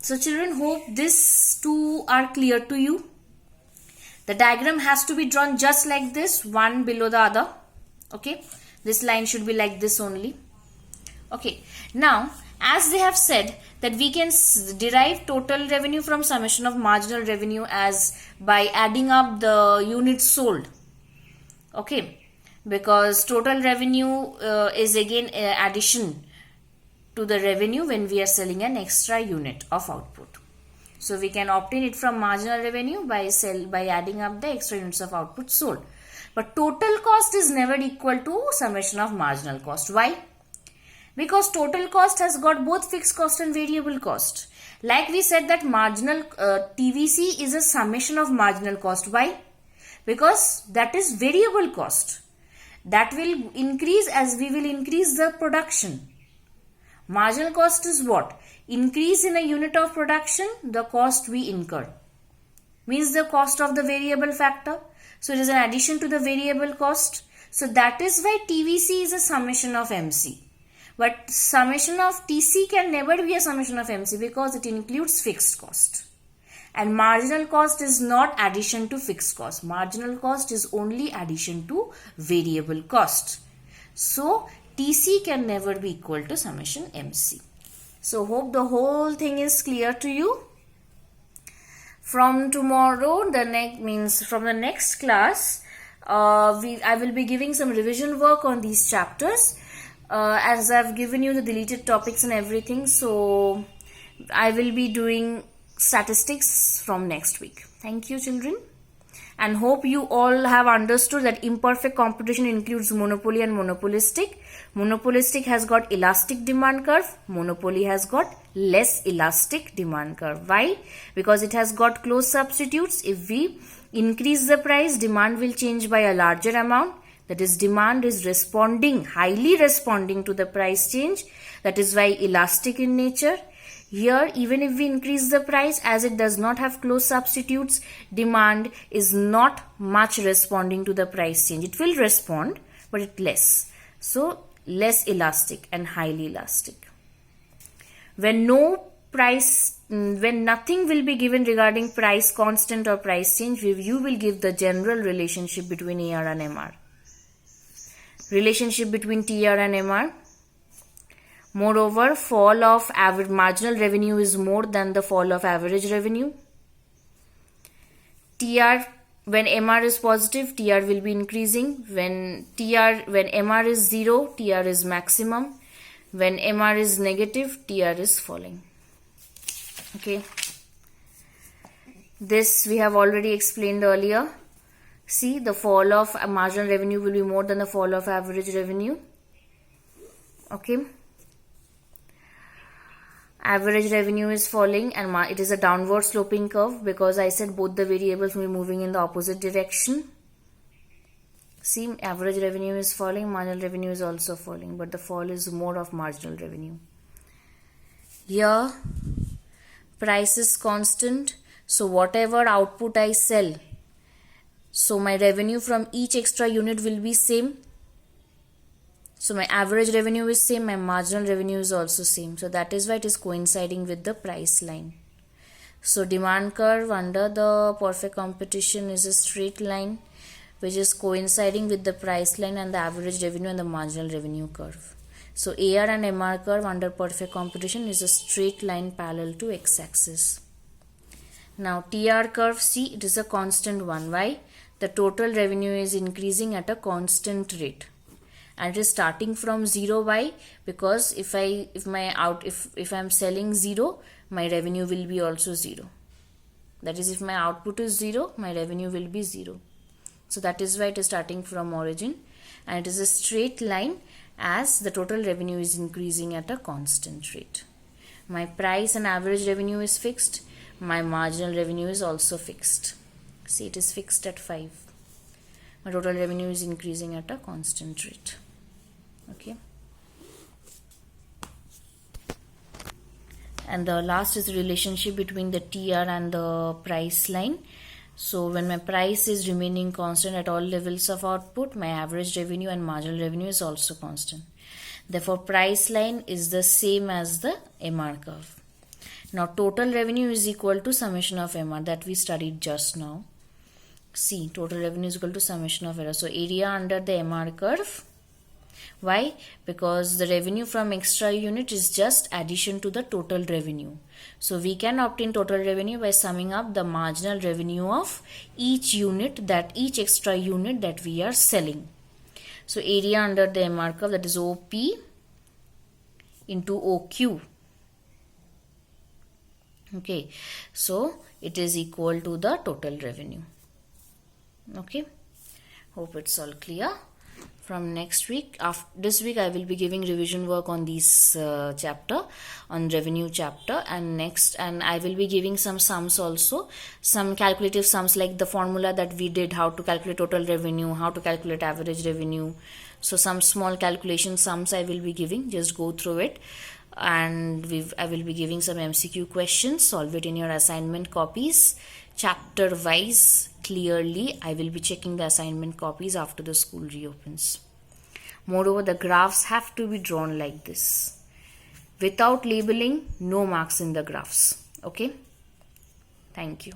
So children, hope these two are clear to you. The diagram has to be drawn just like this, one below the other. Okay, this line should be like this only. Okay, now as they have said that we can derive total revenue from summation of marginal revenue as by adding up the units sold. Okay, because total revenue is again addition to the revenue when we are selling an extra unit of output. So we can obtain it from marginal revenue by adding up the extra units of output sold. But total cost is never equal to summation of marginal cost. Why? Because total cost has got both fixed cost and variable cost. Like we said that marginal TVC is a summation of marginal cost. Why? Because that is variable cost. That will increase as we will increase the production. Marginal cost is what? Increase in a unit of production, the cost we incur. Means the cost of the variable factor. So it is an addition to the variable cost. So that is why TVC is a summation of MC. But summation of TC can never be a summation of MC because it includes fixed cost. And marginal cost is not addition to fixed cost. Marginal cost is only addition to variable cost. So TC can never be equal to summation MC. So hope the whole thing is clear to you. From tomorrow, from the next class, I will be giving some revision work on these chapters. As I've given you the deleted topics and everything, so I will be doing statistics from next week. Thank you, children. And hope you all have understood that imperfect competition includes monopoly and monopolistic. Monopolistic has got elastic demand curve. Monopoly has got less elastic demand curve. Why? Because it has got close substitutes. If we increase the price, demand will change by a larger amount. That is, demand is highly responding to the price change. That is why elastic in nature. Here, even if we increase the price, as it does not have close substitutes, demand is not much responding to the price change. It will respond, but it less. So, less elastic and highly elastic. When nothing will be given regarding price constant or price change, you will give the general relationship between AR and MR. Relationship between TR and MR. Moreover, fall of average marginal revenue is more than the fall of average revenue. TR, when MR is positive, TR will be increasing. When MR is 0, TR is maximum. When MR is negative, TR is falling. Okay. This we have already explained earlier. See, the fall of marginal revenue will be more than the fall of average revenue. Okay. Average revenue is falling and it is a downward sloping curve because I said both the variables will be moving in the opposite direction. See, average revenue is falling, marginal revenue is also falling, but the fall is more of marginal revenue. Here, price is constant, so whatever output I sell, so my revenue from each extra unit will be same. So my average revenue is same, my marginal revenue is also same. So that is why it is coinciding with the price line. So demand curve under the perfect competition is a straight line which is coinciding with the price line and the average revenue and the marginal revenue curve. So AR and MR curve under perfect competition is a straight line parallel to x-axis. Now TR curve, see, it is a constant one. Why? The total revenue is increasing at a constant rate. And it is starting from 0. Why? Because if I'm selling 0, my revenue will be also 0. That is, if my output is 0, my revenue will be 0. So that is why it is starting from origin, and it is a straight line as the total revenue is increasing at a constant rate. My price and average revenue is fixed. My marginal revenue is also fixed. See, it is fixed at 5. My total revenue is increasing at a constant rate. Okay. And the last is the relationship between the TR and the price line. So when my price is remaining constant at all levels of output, my average revenue and marginal revenue is also constant. Therefore, price line is the same as the MR curve. Now total revenue is equal to summation of MR that we studied just now. See, total revenue is equal to summation of error. So area under the MR curve. Why? Because the revenue from extra unit is just addition to the total revenue. So we can obtain total revenue by summing up the marginal revenue of each unit, that each extra unit that we are selling. So area under the MR curve, that is OP into OQ. Okay, so it is equal to the total revenue. Okay, hope it's all clear. From next week, after this week, I will be giving revision work on this chapter, on revenue chapter, and I will be giving some sums also, some calculative sums like the formula that we did, how to calculate total revenue, how to calculate average revenue. So some small calculation sums I will be giving, just go through it. And I will be giving some MCQ questions, solve it in your assignment copies, chapter wise clearly. I will be checking the assignment copies after the school reopens. Moreover, the graphs have to be drawn like this. Without labeling, no marks in the graphs. Okay? Thank you.